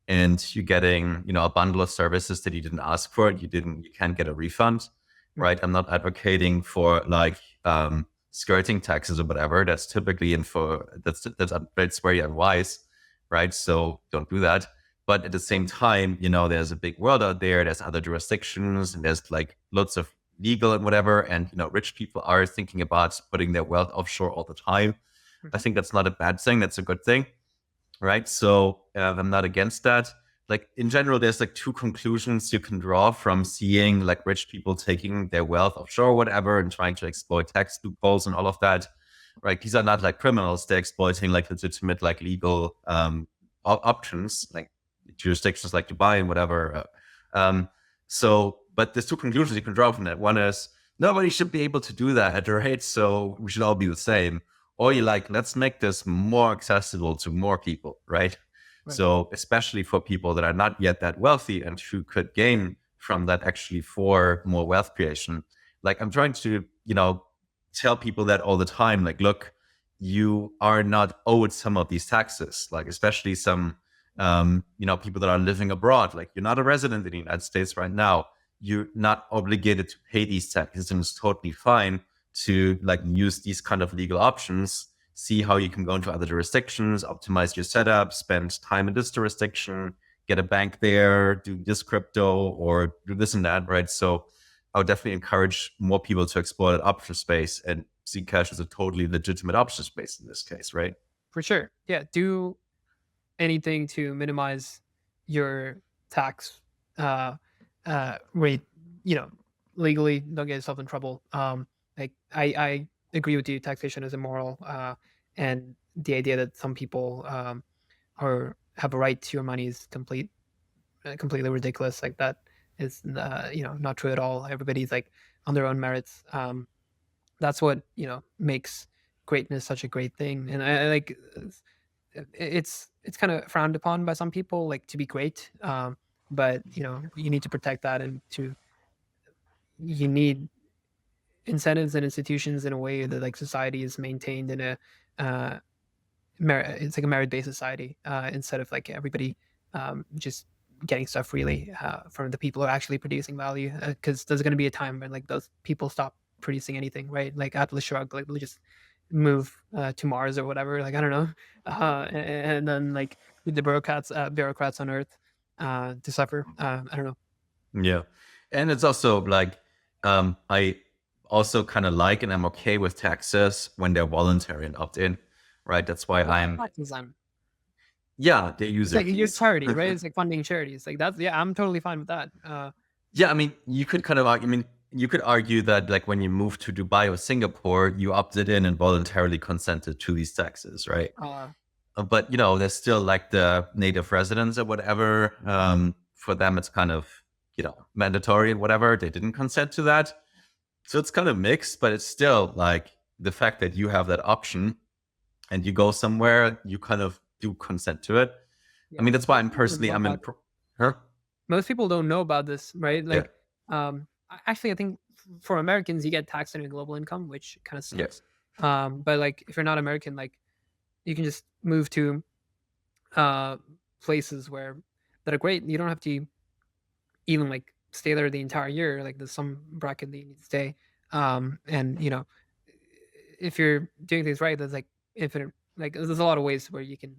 and you're getting a bundle of services that you didn't ask for. You can't get a refund, right? I'm not advocating for like skirting taxes or whatever. That's typically that's very unwise, right? So don't do that. But at the same time, there's a big world out there. There's other jurisdictions, and there's like lots of legal and whatever. And rich people are thinking about putting their wealth offshore all the time. I think that's not a bad thing. That's a good thing, right? So I'm not against that. Like in general, there's like two conclusions you can draw from seeing like rich people taking their wealth offshore or whatever and trying to exploit tax loopholes and all of that, right? These are not like criminals. They're exploiting like legitimate, like legal options, like jurisdictions like Dubai and whatever. But there's two conclusions you can draw from that. One is nobody should be able to do that, right? So we should all be the same. Or you like, let's make this more accessible to more people, right? Right. So especially for people that are not yet that wealthy and who could gain from that actually for more wealth creation. Like I'm trying to, tell people that all the time, like, look, you are not owed some of these taxes, like especially some, people that are living abroad, like you're not a resident in the United States right now. You're not obligated to pay these taxes, and it's totally fine to like use these kind of legal options, see how you can go into other jurisdictions, optimize your setup, spend time in this jurisdiction, get a bank there, do this crypto or do this and that, right? So I would definitely encourage more people to explore that option space, and Zcash is a totally legitimate option space in this case, right? For sure. Yeah. Do anything to minimize your tax rate, legally. Don't get yourself in trouble. Like I agree with you. Taxation is immoral, and the idea that some people or have a right to your money is completely ridiculous. Like that is not true at all. Everybody's like on their own merits. That's what makes greatness such a great thing, and I like it's kind of frowned upon by some people, like to be great. But you need to protect that, and you need incentives and institutions in a way that like society is maintained in a uh, it's like a merit based society, instead of like everybody just getting stuff freely from the people who are actually producing value. Because there's going to be a time when like those people stop producing anything, right? Like Atlas Shrugged, like we'll just move to Mars or whatever. Like I don't know, and then like the bureaucrats on Earth to suffer. I don't know. Yeah. And it's also like, I also kind of like and I'm okay with taxes when they're voluntary and opt in, right? That's why yeah, they're It's user like use fees. charity, right? It's like funding charities. Like that's yeah, I'm totally fine with that. Yeah, I mean, you could kind of argue, you could argue that like when you moved to Dubai or Singapore, you opted in and voluntarily consented to these taxes, right? Uh, But there's still like the native residents or whatever. For them, it's kind of mandatory and whatever. They didn't consent to that, so it's kind of mixed. But it's still like the fact that you have that option and you go somewhere, you kind of do consent to it. I yeah, mean, that's why I'm personally I'm in. Huh? most people don't know about this, right? Yeah. Like, actually, I think for Americans, you get taxed on your global income, which kind of Yeah. sucks. But like, if you're not American, like, you can just move to uh, places where that are great. You don't have to even like stay there the entire year. Like, there's some bracket that you need to stay. And if you're doing things right, there's like infinite. Like, there's a lot of ways where you can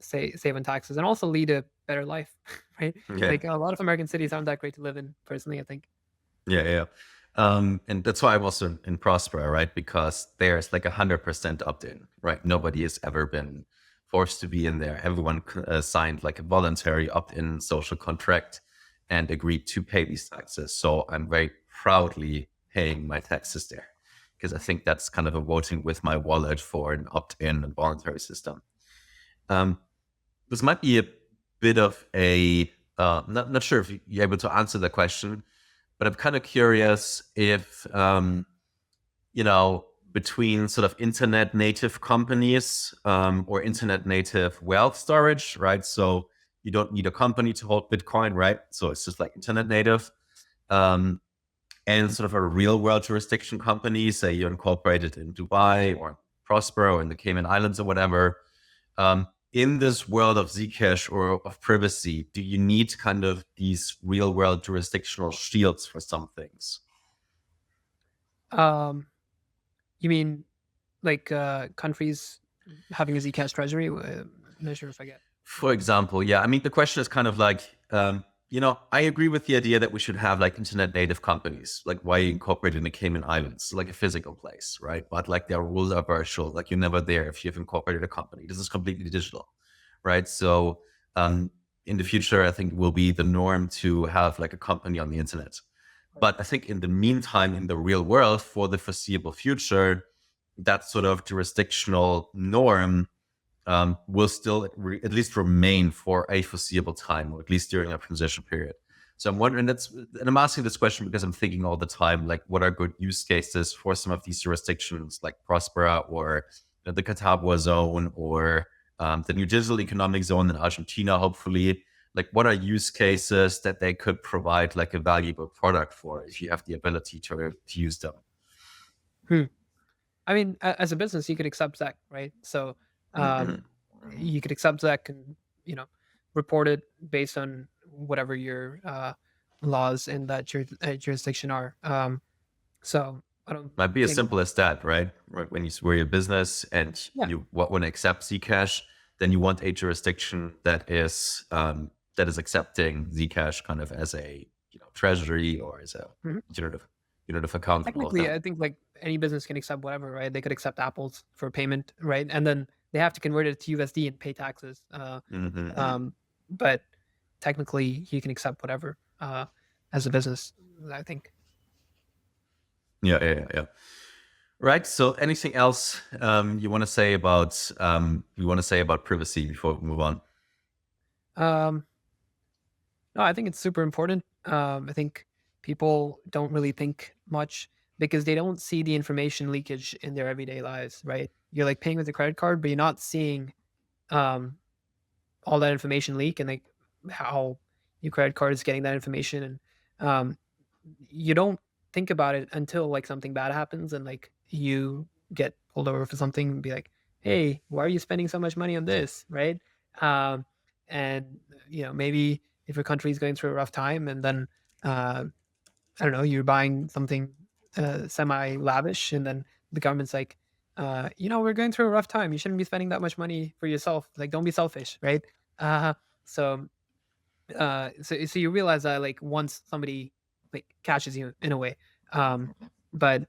save on taxes and also lead a better life, right? Yeah. Like a lot of American cities aren't that great to live in, personally, I think. Yeah, yeah. And that's why I'm also in Prospera, right? Because there's like 100% opt-in, right? Nobody has ever been forced to be in there. Everyone signed like a voluntary opt-in social contract and agreed to pay these taxes. So I'm very proudly paying my taxes there because I think that's kind of a voting with my wallet for an opt-in and voluntary system. Um, this might be a bit of a not sure if you're able to answer the question, But I'm kind of curious if, you know, between sort of internet native companies or internet native wealth storage, right? So you don't need a company to hold Bitcoin, right? So it's just like internet native. Um, and sort of a real world jurisdiction company, say you're incorporated in Dubai or Prospero or in the Cayman Islands or whatever. In this world of Zcash or of privacy, do you need kind of these real world jurisdictional shields for some things? Um, you mean like countries having a Zcash treasury? Not sure if I get. For example, yeah, I mean, the question is kind of like, I agree with the idea that we should have like internet native companies, like why you incorporate in the Cayman Islands, like a physical place, right? But like their rules are virtual, like you're never there if you've incorporated a company. This is completely digital, right? So in the future, I think it will be the norm to have like a company on the internet. But I think in the meantime, in the real world, for the foreseeable future, that sort of jurisdictional norm will still at least remain for a foreseeable time, or at least during a transition period. So I'm wondering and I'm asking this question because I'm thinking all the time, like, what are good use cases for some of these jurisdictions, like Prospera or the Catawba zone or the new digital economic zone in Argentina, hopefully. Like, what are use cases that they could provide like a valuable product for if you have the ability to use them? Hmm. I mean, as a business, you could accept Zec, right? So um, you could accept Zec and report it based on whatever your laws in that jurisdiction are. So I don't Might be as think, simple as that, right? Right. When you were your business and yeah, you want to accept Zcash, then you want a jurisdiction that is accepting Zcash kind of as a treasury or as a mhm. unit of account and all of Technically, that. I think like any business can accept whatever, right? They could accept apples for payment, right? And then they have to convert it to USD and pay taxes. Hmm. But technically, you can accept whatever as a business, I think. Yeah. Right. So, anything else you want to say about privacy before we move on? Um, no, I think it's super important. I think people don't really think much because they don't see the information leakage in their everyday lives, right? You're like paying with a credit card, but you're not seeing um, all that information leak and like how your credit card is getting that information. And um, you don't think about it until like something bad happens and like you get pulled over for something and be like, hey, why are you spending so much money on this, right? um, and maybe if your country is going through a rough time and then uh, I don't know, you're buying something semi lavish and then the government's like, we're going through a rough time, you shouldn't be spending that much money for yourself, like don't be selfish, right? uh, so so you realize that like once somebody like catches you in a way, um but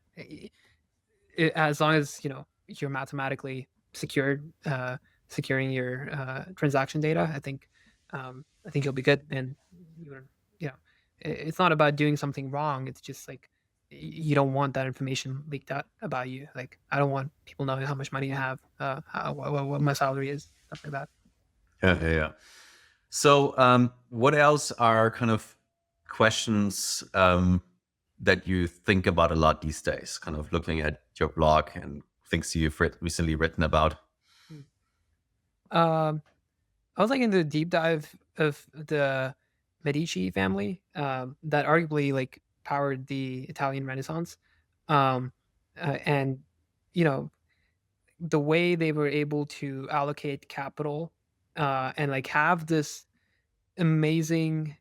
as long as you're mathematically secured, securing your transaction data, I think you'll be good. And you know it's not about doing something wrong, it's just like you don't want that information leaked out about you. Like I don't want people knowing how much money I have, what my salary is, stuff like that. Yeah. So, what else are kind of questions that you think about a lot these days? Kind of looking at your blog and things you've recently written about. Hmm. um I was like in the deep dive of the Medici family, that arguably like powered the Italian Renaissance, um, and you know the way they were able to allocate capital, and like have this amazing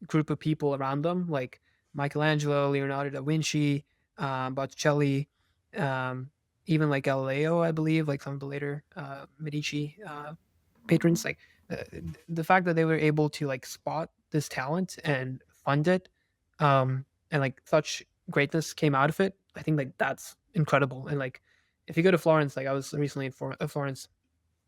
group of people around them, like Michelangelo, Leonardo da Vinci, Botticelli, um, even like Galileo, I believe, like some of the later Medici patrons. Like uh, the fact that they were able to like spot this talent and fund it, and like such greatness came out of it. I think like that's incredible. And like if you go to Florence, like I was recently in Florence,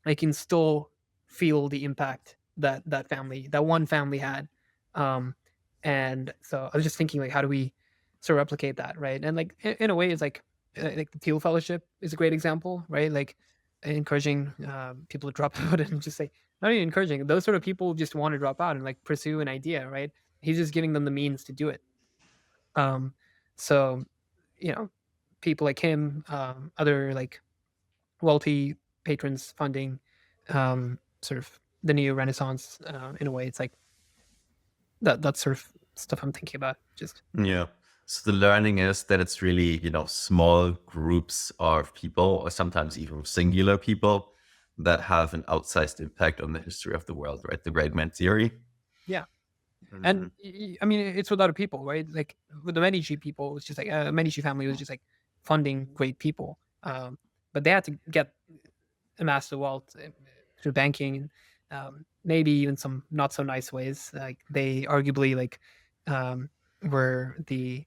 I can still feel the impact that that one family had. Um, and so I was just thinking, like, how do we sort of replicate that, right? And like in a way, it's like the Teal Fellowship is a great example, right? Like encouraging people to drop out and just say, not even encouraging, those sort of people just want to drop out and like pursue an idea, right? He's just giving them the means to do it. Um, so, you know, people like him, other like wealthy patrons funding sort of the new renaissance in a way. It's like that's sort of stuff I'm thinking about. Just Yeah. So the learning is that it's really, small groups of people, or sometimes even singular people, that have an outsized impact on the history of the world, right? The great man theory. yeah. And Mhm. I mean, it's with other people, right? Like with the Medici people, it was just like Medici family was just like funding great people, but they had to get amass the wealth through banking, maybe even some not so nice ways. Like they arguably um, were the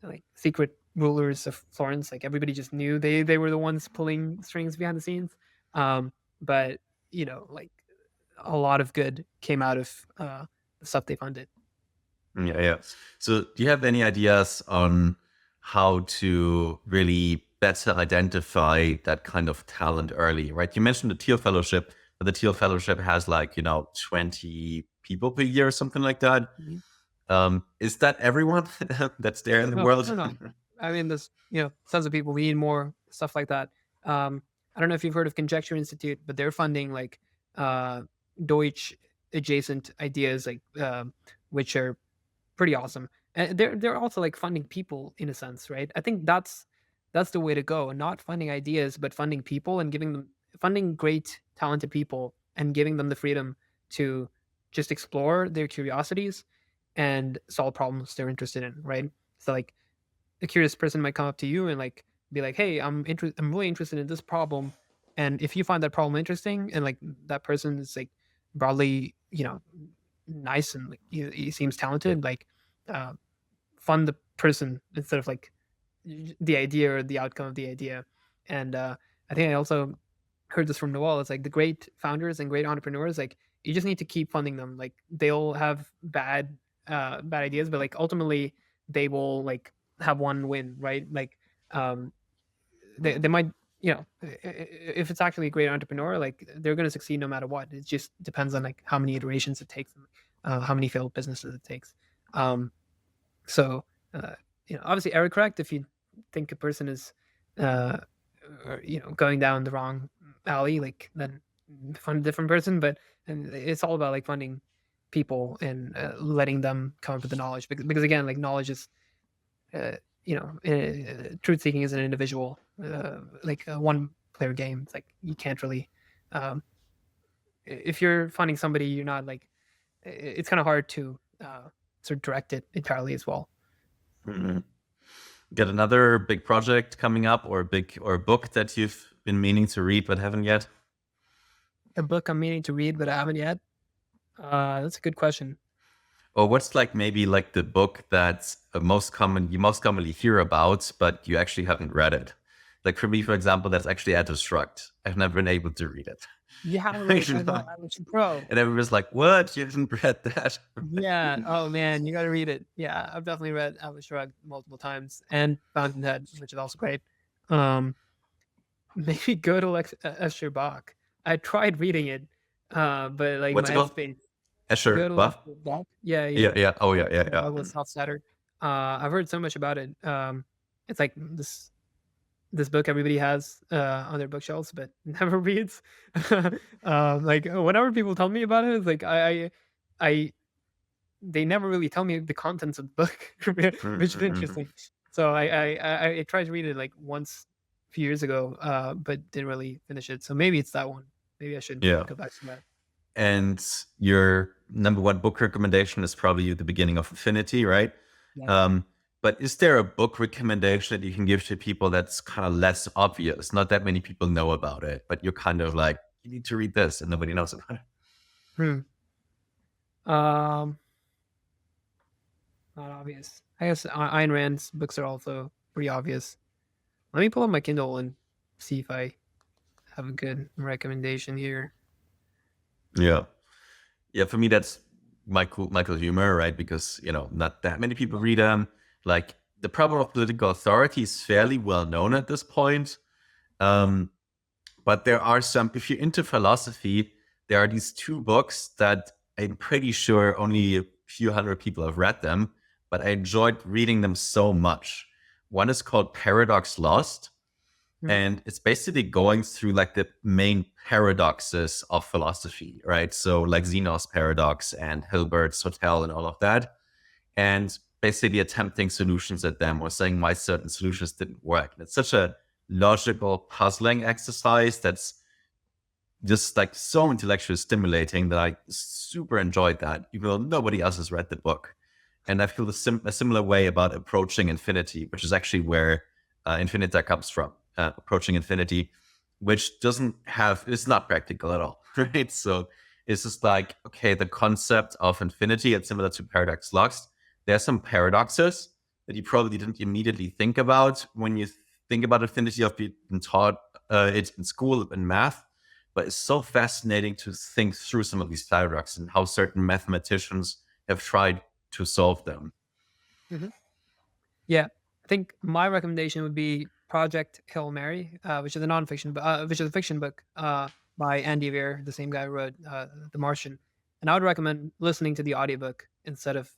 like secret rulers of Florence. Like everybody just knew they were the ones pulling strings behind the scenes. But like a lot of good came out of the stuff they funded. Yeah, yeah. So do you have any ideas on how to really better identify that kind of talent early, right? You mentioned the Teal Fellowship, but the Teal Fellowship has 20 people per year or something like that. Mhm. Is that everyone that's there in the No, world? no, no. I mean, there's tons of people. We need more stuff like that. I don't know if you've heard of Conjecture Institute, but they're funding like uh, Deutsch adjacent ideas, like which are pretty awesome. And they're also like funding people in a sense, right? I think that's the way to go. Not funding ideas, but funding people and giving them funding great talented people and giving them the freedom to just explore their curiosities and solve problems they're interested in, right? So like a curious person might come up to you and like be like, "Hey, I'm really interested in this problem." And if you find that problem interesting and like that person is like broadly, nice and like he seems talented, like uh, fund the person instead of like the idea or the outcome of the idea. And I think I also heard this from Naval. It's like the great founders and great entrepreneurs, like you just need to keep funding them. Like they'll have bad ideas, but like ultimately they will like have one win, right? Like um, they might, if it's actually a great entrepreneur, like they're going to succeed no matter what. It just depends on like how many iterations it takes, how many failed businesses it takes. Um, so, uh, obviously, error correct if you think a person is, uh, going down the wrong alley, like then fund a different person. But and it's all about like funding people and letting them come up with the knowledge because again, like knowledge is, truth seeking is an individual, like a one player game. It's like you can't really, um, if you're funding somebody, you're not like, it's kind of hard to sort of direct it entirely as well. Mhm. Got another big project coming up, or a book that you've been meaning to read but haven't yet? A book I'm meaning to read but I haven't yet. That's a good question. Or what's like maybe like the book that's you most commonly hear about, but you actually haven't read it? Like for me, for example, that's actually Atlas Shrugged. I've never been able to read it. You haven't read You know? Alex Pro. And everyone's like, "What? You haven't read that?" Yeah. Oh man, you got to read it. Yeah, I've definitely read Atlas Shrugged multiple times and Fountainhead, which is also great. Um, maybe go to Esther Bach. I tried reading it, but like What's my it called? headspace. Escher, Go to what? Esther Bach. Yeah, Yeah, yeah. yeah. Oh, yeah, yeah, yeah. Douglas Hofstadter. I've heard so much about it. It's like this book everybody has on their bookshelves but never reads. Like whenever people tell me about it, it's like I they never really tell me the contents of the book, which is Mm-mm-mm. interesting. So I tried to read it like once a few years ago, but didn't really finish it. So maybe it's that one. Maybe I should Yeah. go back to that. And your number one book recommendation is probably The Beginning of Infinity, right? Yeah. Um, but is there a book recommendation that you can give to people that's kind of less obvious? Not that many people know about it, but you're kind of like, you need to read this, and nobody knows about it. Hmm. Um, Not obvious. I guess Ayn Rand's books are also pretty obvious. Let me pull up my Kindle and see if I have a good recommendation here. Yeah. Yeah, for me, that's Michael Humer, right? Because, not that many people read them. Like, The Problem of Political Authority is fairly well known at this point. Um, But there are some, if you're into philosophy, there are these two books that I'm pretty sure only a few hundred people have read them. but I enjoyed reading them so much. One is called Paradox Lost, and it's basically going through like the main paradoxes of philosophy, right? So like Zeno's paradox and Hilbert's Hotel and all of that, and basically attempting solutions at them or saying why certain solutions didn't work. And it's such a logical puzzling exercise that's just like so intellectually stimulating that I super enjoyed that, even though nobody else has read the book. And I feel a similar way about approaching infinity, which is actually where Infinita comes from. Approaching infinity, which doesn't have, it's not practical at all, right? So it's just like, okay, the concept of infinity, it's similar to Paradox Lost. There are some paradoxes that you probably didn't immediately think about when you think about infinity, of being taught it in school in math. But it's so fascinating to think through some of these paradoxes and how certain mathematicians have tried to solve them. Mhm. Yeah, I think my recommendation would be Project Hail Mary, which is a nonfiction, which is a fiction book by Andy Weir, the same guy who wrote The Martian. And I would recommend listening to the audiobook instead of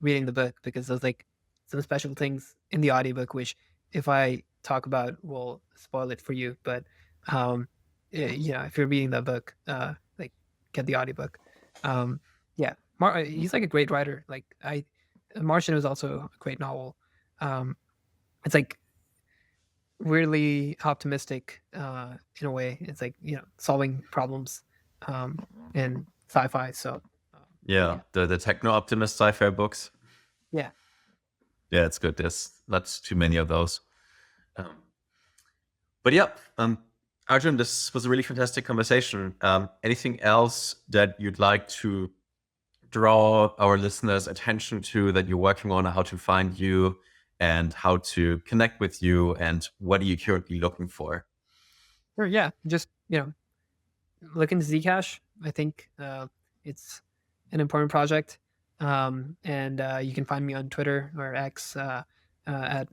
reading the book, because there's like some special things in the audiobook which, if I talk about, will spoil it for you. But if you're reading the book, like, get the audiobook. Um, yeah, he's like a great writer. Like, Martian was also a great novel. Um, it's like weirdly optimistic in a way. It's like, solving problems in sci-fi. So Yeah, yeah, the techno optimist sci-fi books. yeah. Yeah, it's good. There's not too many of those. Um, but yeah, Arjun, this was a really fantastic conversation. Anything else that you'd like to draw our listeners' attention to that you're working on, how to find you and how to connect with you, and what are you currently looking for? Sure, yeah. Just look into Zcash. I think it's an important project. And you can find me on Twitter or X at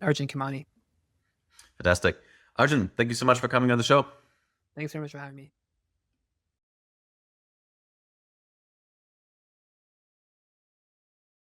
Arjun Khemani. Fantastic. Arjun, thank you so much for coming on the show. Thanks very much for having me.